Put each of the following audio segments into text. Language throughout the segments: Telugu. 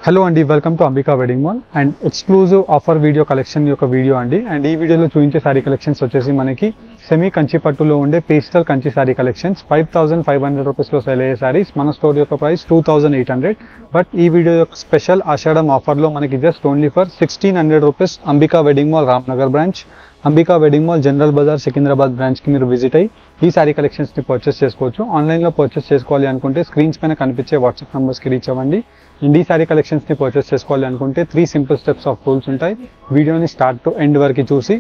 హలో అండి, welcome to Ambika wedding mall and exclusive offer video collection యొక్క వీడియో అండి. అండ్ ఈ వీడియోలో చూపించే సారీ కలెక్షన్స్ వచ్చేసి మనకి సెమీ కంచి పట్టులో ఉండే పేస్టల్ కంచి సారీ కలెక్షన్స్ 5500 రూపీస్లో సేల్ అయ్యే సారీస్. మన స్టోర్ యొక్క ప్రైస్ 2800. బట్ ఈ వీడియో యొక్క స్పెషల్ ఆషాఢం ఆఫర్లో మనకి just only for 1600 rupees Ambika wedding mall Ramnagar branch, Ambika wedding mall general Bazaar Secunderabad బ్రాంచ్కి మీరు విజిట్ అయ్యి ఈ సారీ కలెక్షన్స్ని పర్చేస్ చేసుకోవచ్చు. ఆన్లైన్లో పర్చేస్ చేసుకోవాలి అనుకుంటే స్క్రీన్స్ పైన కనిపించే వాట్సాప్ నెంబర్స్కి రీచ్ అవ్వండి. అండ్ ఈ సారీ కలెక్షన్స్ని పర్చేస్ చేసుకోవాలి అనుకుంటే 3 సింపుల్ స్టెప్స్ ఆఫ్ రూల్స్ ఉంటాయి. వీడియోని స్టార్ట్ టు ఎండ్ వరకు చూసి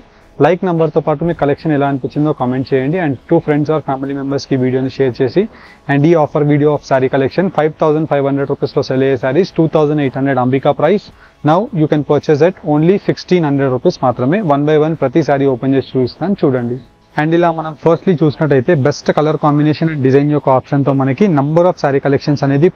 లైక్ నెంబర్తో పాటు మీ కలెక్షన్ ఎలా అనిపించిందో కామెంట్ చేయండి. అండ్ 2 ఫ్రెండ్స్ ఆర్ ఫ్యామిలీ మెంబర్స్కి వీడియోని షేర్ చేసి అండ్ ఈ offer video of sorry collection 5500 రూపీస్లో సెల్ అయ్యే saris 2800 Ambika price. Now you can purchase at only 1600 rupees మాత్రమే. 1 by 1 ప్రతి సారీ ఓపెన్ చేసి చూపిస్తాను, చూడండి. అండ్ ఇలా మనం ఫస్ట్లీ చూసినట్టయితే best colour combination and design యొక్క ఆప్షన్తో మనకి నంబర్ ఆఫ్ సారీ కలెక్షన్స్ అనేది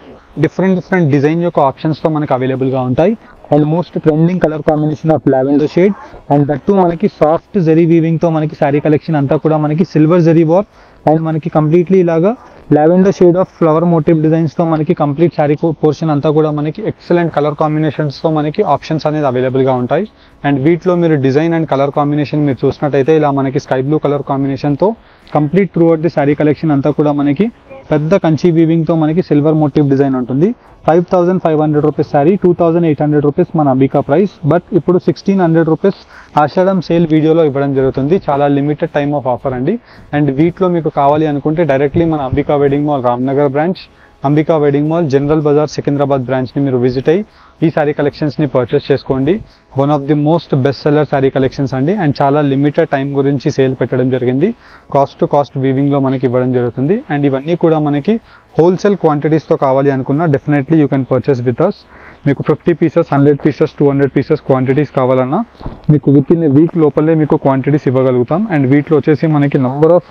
డిఫరెంట్ డిజైన్ యొక్క ఆప్షన్స్తో మనకి అవైలబుల్గా ఉంటాయి. And most trending colour combination of lavender shade and that మనకి సాఫ్ట్ జరీ వీవింగ్తో మనకి సారీ కలెక్షన్ అంతా కూడా మనకి సిల్వర్ జరీ వర్క్ అండ్ మనకి కంప్లీట్లీ ఇలాగా lavender shade of flower motif డిజైన్స్తో మనకి కంప్లీట్ శారీ పోర్షన్ అంతా కూడా మనకి ఎక్సలెంట్ కలర్ కాంబినేషన్స్తో మనకి ఆప్షన్స్ అనేది అవైలబుల్గా ఉంటాయి. అండ్ వీటిలో మీరు డిజైన్ అండ్ కలర్ కాంబినేషన్ మీరు చూసినట్టయితే ఇలా మనకి స్కై బ్లూ కలర్ కాంబినేషన్తో complete through out the sari collection అంతా కూడా మనకి పెద్ద కంచి వీవింగ్తో మనకి సిల్వర్ మోటివ్ డిజైన్ ఉంటుంది. 5500 రూపీస్ శారీ 2800 రూపీస్ మన అంబికా ప్రైస్. బట్ ఇప్పుడు 1600 రూపీస్ ఆషాఢం సేల్ వీడియోలో ఇవ్వడం జరుగుతుంది. చాలా లిమిటెడ్ టైమ్ ఆఫ్ ఆఫర్ అండి. అండ్ వీటిలో మీకు కావాలి అనుకుంటే డైరెక్ట్లీ మన Ambika wedding mall Ramnagar branch, Ambika wedding mall general Bazaar Secunderabad బ్రాంచ్ని మీరు విజిట్ అయ్యి ఈ సారీ కలెక్షన్స్ని పర్చేస్ చేసుకోండి. One of the most best seller sari collections అండి. అండ్ చాలా లిమిటెడ్ టైం గురించి సేల్ పెట్టడం జరిగింది. కాస్ట్ టు కాస్ట్ వీవింగ్లో మనకి ఇవ్వడం జరుగుతుంది. అండ్ ఇవన్నీ కూడా మనకి హోల్సేల్ క్వాంటిటీస్తో కావాలి అనుకున్నా definitely you can purchase with us. మీకు 50 పీసెస్ 100 పీసెస్ 200 పీసెస్ క్వాంటిటీస్ కావాలన్నా మీకు విత్ ఇన్ ఏ వీక్ లోపలే మీకు క్వాంటిటీస్ ఇవ్వగలుగుతాం. అండ్ వీటిలో వచ్చేసి మనకి నంబర్ ఆఫ్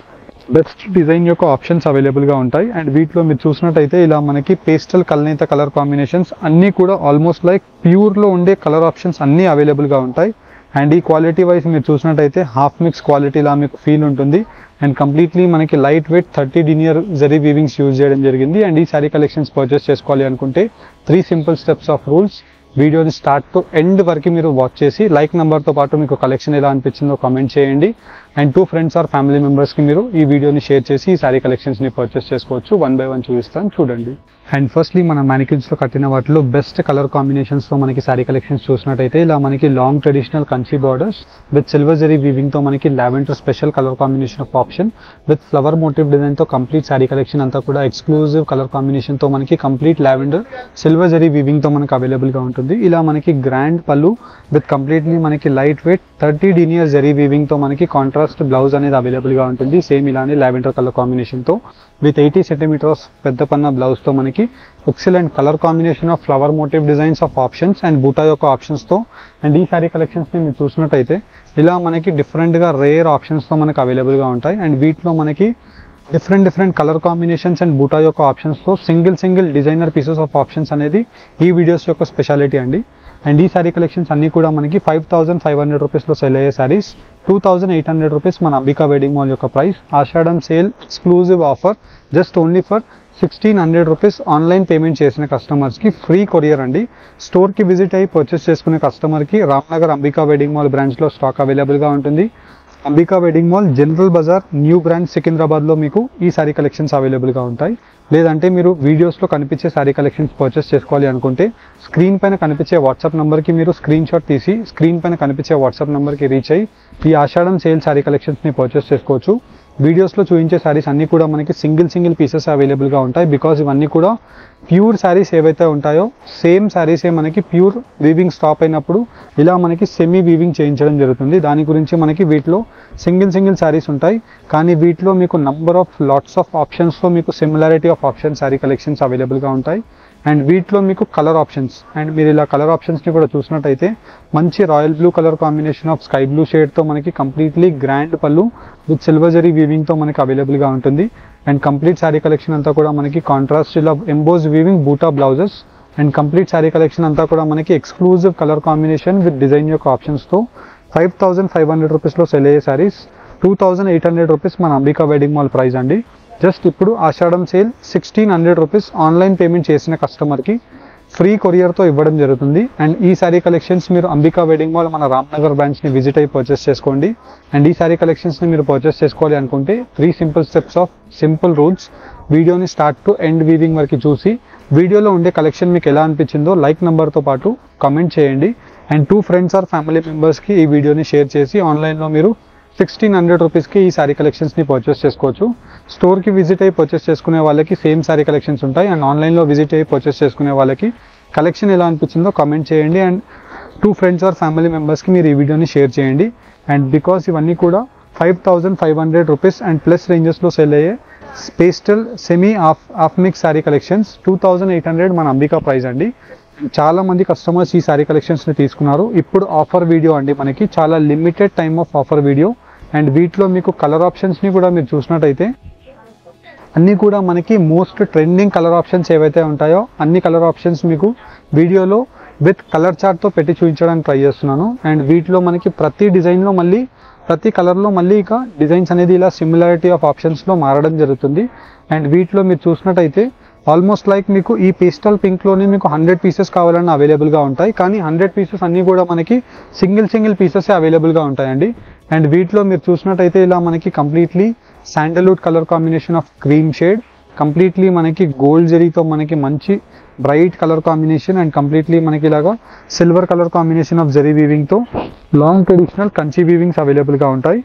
బెస్ట్ డిజైన్ యొక్క ఆప్షన్స్ అవైలబుల్గా ఉంటాయి. అండ్ వీటిలో మీరు చూసినట్టయితే ఇలా మనకి పేస్టల్ కల్నేత కలర్ కాంబినేషన్స్ అన్నీ కూడా ఆల్మోస్ట్ లైక్ ప్యూర్లో ఉండే కలర్ ఆప్షన్స్ అన్నీ అవైలబుల్గా ఉంటాయి. అండ్ ఈ క్వాలిటీ వైజ్ మీరు చూసినట్టయితే హాఫ్ మిక్స్ క్వాలిటీలా మీకు ఫీల్ ఉంటుంది. అండ్ కంప్లీట్లీ మనకి లైట్ వెయిట్ 30 డినియర్ జరీ వీవింగ్స్ యూజ్ చేయడం జరిగింది. అండ్ ఈ సారీ కలెక్షన్స్ పర్చేస్ చేసుకోవాలి అనుకుంటే 3 సింపుల్ స్టెప్స్ ఆఫ్ రూల్స్. వీడియోని స్టార్ట్ టు ఎండ్ వరకు మీరు వాచ్ చేసి లైక్ నెంబర్తో పాటు మీకు కలెక్షన్ ఎలా అనిపించిందో కామెంట్ చేయండి. అండ్ 2 ఫ్రెండ్స్ ఆర్ ఫ్యామిలీ మెంబర్స్కి మీరు ఈ వీడియోని షేర్ చేసి ఈ సారీ కలెక్షన్స్ని పర్చేస్ చేసుకోవచ్చు. 1 by 1 చూపిస్తాను, చూడండి. అండ్ ఫస్ట్లీ మన మ్యానిక్యూన్స్లో కట్టిన వాటిలో బెస్ట్ కలర్ కాంబినేషన్స్తో మనకి సారీ కలెక్షన్స్ చూసినట్టయితే ఇలా మనకి long traditional Kanchi borders with silver zari వీవింగ్తో మనకి lavender special colour combination of option with flower motif డిజైన్తో కంప్లీట్ సారీ కలెక్షన్ అంతా కూడా ఎక్స్క్లూజివ్ కలర్ కాంబినేషన్తో మనకి కంప్లీట్ లావెండర్ సిల్వర్ జరీ వీవింగ్తో మనకి అవైలబుల్గా ఉంటుంది. ఇలా మనకి గ్రాండ్ పళ్ళు విత్ కంప్లీట్లీ మనకి లైట్ వెయిట్ 30 డినియర్ జరీ వీవింగ్తో మనకి కాంట్రాస్ట్ బ్లౌజ్ అనేది అవైలబుల్గా ఉంటుంది. సేమ్ ఇలానే లావెండర్ కలర్ కాంబినేషన్తో విత్ 80 సెంటీమీటర్స్ పెద్ద పన్న బ్లౌజ్తో మనకి excellent colour combination of flower motive designs of options and బూటా యొక్క ఆప్షన్స్తో. అండ్ ఈ సారీ కలెక్షన్స్ని మీరు చూసినట్టయితే ఇలా మనకి డిఫరెంట్గా రేర్ ఆప్షన్స్తో మనకి అవైలబుల్గా ఉంటాయి. అండ్ వీటిలో మనకి డిఫరెంట్ కలర్ కాంబినేషన్స్ అండ్ బూటా యొక్క ఆప్షన్స్తో single designer pieces of options అనేది ఈ వీడియోస్ యొక్క స్పెషాలిటీ అండి. అండ్ ఈ సారీ కలెక్షన్స్ అన్నీ కూడా మనకి 5500 రూపీస్లో సెల్ అయ్యే సారీస్ 2800 రూపీస్ మన అంబికా వెడ్డింగ్ మాల్ యొక్క price. Ashadham sale exclusive offer just only for 1600 rupees. Online payment చేసిన కస్టమర్స్కి ఫ్రీ కొరియర్ అండి. స్టోర్కి విజిట్ అయ్యి పర్చేస్ చేసుకునే కస్టమర్కి రామ్నగర్ అంబికా వెడ్డింగ్ మాల్ బ్రాంచ్లో స్టాక్ అవైలబుల్గా ఉంటుంది. Ambika wedding mall general Bazaar new branch సికింద్రాబాద్లో మీకు ఈ సారీ కలెక్షన్స్ అవైలబుల్గా ఉంటాయి. లేదంటే మీరు వీడియోస్లో కనిపించే సారీ కలెక్షన్స్ పర్చేస్ చేసుకోవాలి అనుకుంటే స్క్రీన్ పైన కనిపించే వాట్సాప్ నెంబర్కి మీరు స్క్రీన్ షాట్ తీసి స్క్రీన్ పైన కనిపించే వాట్సాప్ నెంబర్కి రీచ్ అయ్యి ఈ ఆషాఢం సేల్ సారీ కలెక్షన్స్ని పర్చేస్ చేసుకోవచ్చు. వీడియోస్లో చూపించే సారీస్ అన్నీ కూడా మనకి సింగిల్ పీసెస్ అవైలబుల్గా ఉంటాయి. బికాజ్ ఇవన్నీ కూడా ప్యూర్ శారీస్ ఏవైతే ఉంటాయో సేమ్ శారీసే మనకి ప్యూర్ వీవింగ్ స్టాప్ అయినప్పుడు ఇలా మనకి సెమీ వీవింగ్ చేయించడం జరుగుతుంది. దాని గురించి మనకి వీటిలో సింగిల్ శారీస్ ఉంటాయి. కానీ వీటిలో మీకు నంబర్ ఆఫ్ లాట్స్ ఆఫ్ ఆప్షన్స్తో మీకు similarity of option sari collections అవైలబుల్గా ఉంటాయి. అండ్ వీటిలో మీకు కలర్ ఆప్షన్స్ అండ్ మీరు ఇలా కలర్ ఆప్షన్స్ని కూడా చూసినట్టయితే మంచి royal blue colour combination of sky blue షేడ్తో మనకి కంప్లీట్లీ గ్రాండ్ పళ్ళు విత్ సిల్వర్ జరీ వీవింగ్తో మనకి అవైలబుల్గా ఉంటుంది. అండ్ కంప్లీట్ శారీ కలెక్షన్ అంతా కూడా మనకి కాంట్రాస్ట్ ఇలా ఎంబోజ్ వీవింగ్ బూటా blouses and complete sari collection అంతా కూడా మనకి exclusive colour combination with design యొక్క ఆప్షన్స్తో 5500 రూపీస్లో సెల్ అయ్యే సారీస్ 2800 రూపీస్ మన అంబికా వెడ్డింగ్ మాల్ ప్రైస్ అండి. జస్ట్ ఇప్పుడు Ashadham sale 1600 rupees online payment చేసిన కస్టమర్కి ఫ్రీ కొరియర్తో ఇవ్వడం జరుగుతుంది. అండ్ ఈ శారీ కలెక్షన్స్ మీరు అంబికా వెడ్డింగ్ మాల్ మన రామ్నగర్ బ్రాంచ్ని విజిట్ అయ్యి పర్చేస్ చేసుకోండి. అండ్ ఈ శారీ కలెక్షన్స్ని మీరు పర్చేస్ చేసుకోవాలి అనుకుంటే 3 simple steps of simple rules. వీడియోని స్టార్ట్ టు ఎండ్ వీవింగ్ వరకు చూసి వీడియోలో ఉండే కలెక్షన్ మీకు ఎలా అనిపించిందో లైక్ నెంబర్తో పాటు కమెంట్ చేయండి. అండ్ 2 ఫ్రెండ్స్ ఆర్ ఫ్యామిలీ మెంబర్స్కి ఈ వీడియోని షేర్ చేసి ఆన్లైన్లో మీరు 1600 రూపీస్కి ఈ శారీ కలెక్షన్స్ని పర్చేస్ చేసుకోవచ్చు. స్టోర్కి విజిట్ అయ్యి పర్చేస్ చేసుకునే వాళ్ళకి సేమ్ శారీ కలెక్షన్స్ ఉంటాయి. అండ్ ఆన్లైన్లో విజిట్ అయ్యి పర్చేస్ చేసుకునే వాళ్ళకి కలెక్షన్ ఎలా అనిపించిందో కామెంట్ చేయండి. అండ్ 2 ఫ్రెండ్స్ ఆర్ ఫ్యామిలీ మెంబర్స్కి మీరు ఈ వీడియోని షేర్ చేయండి. అండ్ బికాస్ ఇవన్నీ కూడా 5500 రూపీస్ అండ్ ప్లస్ రేంజెస్లో సేల్ అయ్యే pastel semi half mix sari collections 2800 మన అంబికా ప్రైస్ అండి. చాలా మంది కస్టమర్స్ ఈ శారీ కలెక్షన్స్ని తీసుకున్నారు. ఇప్పుడు ఆఫర్ వీడియో అండి, మనకి చాలా limited time of offer video. And వీటిలో మీకు కలర్ ఆప్షన్స్ని కూడా మీరు చూసినట్టయితే అన్నీ కూడా మనకి మోస్ట్ ట్రెండింగ్ కలర్ ఆప్షన్స్ ఏవైతే ఉంటాయో అన్ని కలర్ ఆప్షన్స్ మీకు వీడియోలో విత్ కలర్ చార్ట్తో పెట్టి చూపించడానికి ట్రై చేస్తున్నాను. అండ్ వీటిలో మనకి ప్రతి డిజైన్లో మళ్ళీ ప్రతి కలర్లో మళ్ళీ ఇక డిజైన్స్ అనేది ఇలా సిమిలారిటీ ఆఫ్ ఆప్షన్స్లో మారడం జరుగుతుంది. అండ్ వీటిలో మీరు చూసినట్టయితే ఆల్మోస్ట్ లైక్ మీకు ఈ పేస్టల్ పింక్లోనే మీకు 100 పీసెస్ కావాలన్నా అవైలబుల్గా ఉంటాయి. కానీ 100 పీసెస్ అన్నీ కూడా మనకి సింగిల్ పీసెస్ అవైలబుల్గా ఉంటాయండి. అండ్ వీటిలో మీరు చూసినట్టయితే ఇలా మనకి completely sandalwood colour combination of cream shade, completely మనకి గోల్డ్ జరీతో మనకి మంచి bright colour combination and completely మనకి ఇలాగా silver colour combination of zari వీవింగ్తో లాంగ్ ట్రెడిషనల్ కంచి వీవింగ్స్ అవైలబుల్గా ఉంటాయి.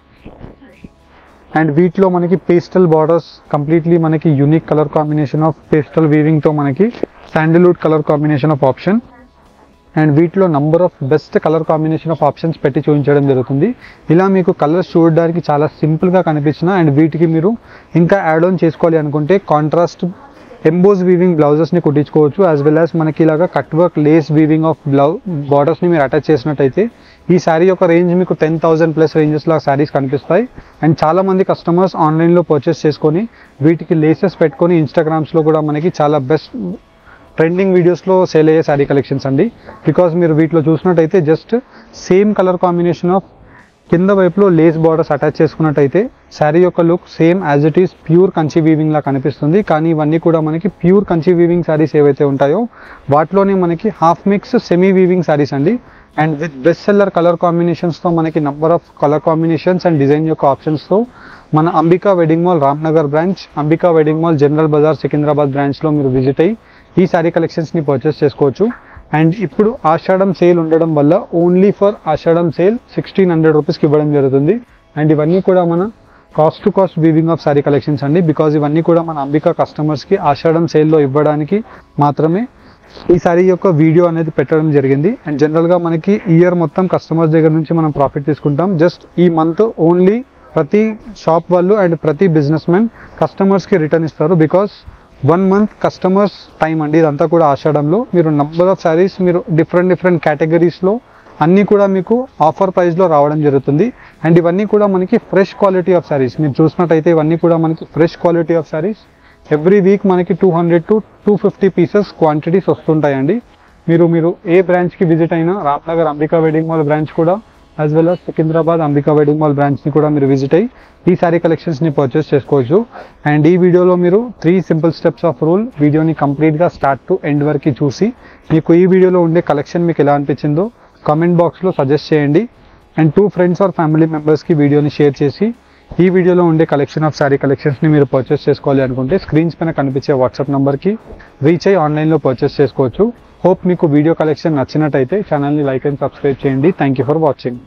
అండ్ వీటిలో మనకి పేస్టల్ బార్డర్స్ కంప్లీట్లీ మనకి unique colour combination of pastel వీవింగ్తో మనకి sandalwood colour combination of option. And వీటిలో number of best colour combination of options పెట్టి చూపించడం జరుగుతుంది. ఇలా మీకు కలర్స్ చూడడానికి చాలా సింపుల్గా కనిపించిన అండ్ వీటికి మీరు ఇంకా యాడ్ ఆన్ చేసుకోవాలి అనుకుంటే కాంట్రాస్ట్ ఎంబోస్ వీవింగ్ బ్లౌజెస్ని కుట్టించుకోవచ్చు. యాజ్ వెల్ యాజ్ మనకి ఇలాగా cut work lace weaving of బార్డర్స్ని మీరు అటాచ్ చేసినట్టయితే ఈ శారీ యొక్క రేంజ్ మీకు 10,000 ప్లస్ రేంజెస్లో శారీస్ కనిపిస్తాయి. అండ్ చాలామంది కస్టమర్స్ ఆన్లైన్లో పర్చేస్ చేసుకొని వీటికి లేసెస్ పెట్టుకొని ఇన్స్టాగ్రామ్స్లో కూడా మనకి చాలా బెస్ట్ ట్రెండింగ్ వీడియోస్లో సేల్ అయ్యే శారీ కలెక్షన్స్ అండి. బికాజ్ మీరు వీటిలో చూసినట్టయితే just same colour combination of కింద వైపులో లేస్ బార్డర్స్ అటాచ్ చేసుకున్నట్టయితే శారీ యొక్క look same as it is pure Kanchi weaving లా కనిపిస్తుంది. కానీ ఇవన్నీ కూడా మనకి ప్యూర్ కంచి వీవింగ్ శారీస్ ఏవైతే ఉంటాయో వాటిలోనే మనకి half mix semi weaving saris అండి. And with best seller colour కాంబినేషన్స్తో మనకి number of colour combinations and design యొక్క ఆప్షన్స్తో మన Ambika wedding mall Ramnagar branch, Ambika wedding mall general Bazaar Secunderabad బ్రాంచ్లో మీరు విజిట్ అయ్యి ఈ శారీ కలెక్షన్స్ని పర్చేస్ చేసుకోవచ్చు. అండ్ ఇప్పుడు ఆషాఢం సేల్ ఉండడం వల్ల ఓన్లీ ఫర్ ఆషాఢం సేల్ 1600 రూపీస్కి ఇవ్వడం జరుగుతుంది. అండ్ ఇవన్నీ కూడా మన cost to cost weaving of sari collections అండి. బికాజ్ ఇవన్నీ కూడా మన అంబికా కస్టమర్స్కి ఆషాఢం సేల్లో ఇవ్వడానికి మాత్రమే ఈ శారీ యొక్క వీడియో అనేది పెట్టడం జరిగింది. అండ్ జనరల్గా మనకి ఇయర్ మొత్తం కస్టమర్స్ దగ్గర నుంచి మనం ప్రాఫిట్ తీసుకుంటాం. జస్ట్ ఈ మంత్ ఓన్లీ ప్రతి షాప్ వాళ్ళు అండ్ ప్రతి బిజినెస్ మ్యాన్ కస్టమర్స్కి రిటర్న్ ఇస్తారు. బికాస్ 1 మంత్ కస్టమర్స్ టైం అండి ఇదంతా కూడా ఆషాఢంలో. మీరు నంబర్ ఆఫ్ శారీస్ మీరు డిఫరెంట్ కేటగిరీస్లో అన్నీ కూడా మీకు ఆఫర్ ప్రైస్లో రావడం జరుగుతుంది. అండ్ ఇవన్నీ కూడా మనకి ఫ్రెష్ క్వాలిటీ ఆఫ్ శారీస్. మీరు చూసినట్టయితే ఇవన్నీ కూడా మనకి fresh quality of saris. Every week మనకి 200 to 250 పీసెస్ క్వాంటిటీస్ వస్తుంటాయండి. మీరు ఏ బ్రాంచ్కి విజిట్ అయినా Ramnagar Ambika wedding mall branch కూడా as well as Secunderabad Ambika wedding mall బ్రాంచ్ని కూడా మీరు విజిట్ అయ్యి ఈ శారీ కలెక్షన్స్ని పర్చేస్ చేసుకోవచ్చు. అండ్ ఈ వీడియోలో మీరు 3 సింపుల్ స్టెప్స్ ఆఫ్ రూల్ వీడియోని కంప్లీట్గా స్టార్ట్ టు ఎండ్ వరకు చూసి మీకు ఈ వీడియోలో ఉండే కలెక్షన్ మీకు ఎలా అనిపించిందో కామెంట్ బాక్స్లో సజెస్ట్ చేయండి. అండ్ 2 ఫ్రెండ్స్ ఆర్ ఫ్యామిలీ మెంబర్స్కి వీడియోని షేర్ చేసి ఈ వీడియోలో ఉండే కలెక్షన్ ఆఫ్ శారీ కలెక్షన్స్ని మీరు పర్చేస్ చేసుకోవాలి అనుకుంటే స్క్రీన్స్ పైన కనిపించే వాట్సాప్ నెంబర్కి రీచ్ అయ్యి ఆన్లైన్లో పర్చేస్ చేసుకోవచ్చు. హోప్ మీకు వీడియో కలెక్షన్ నచ్చినట్టయితే ఛానల్ని లైక్ అండ్ సబ్స్క్రైబ్ చేయండి. Thank you for watching.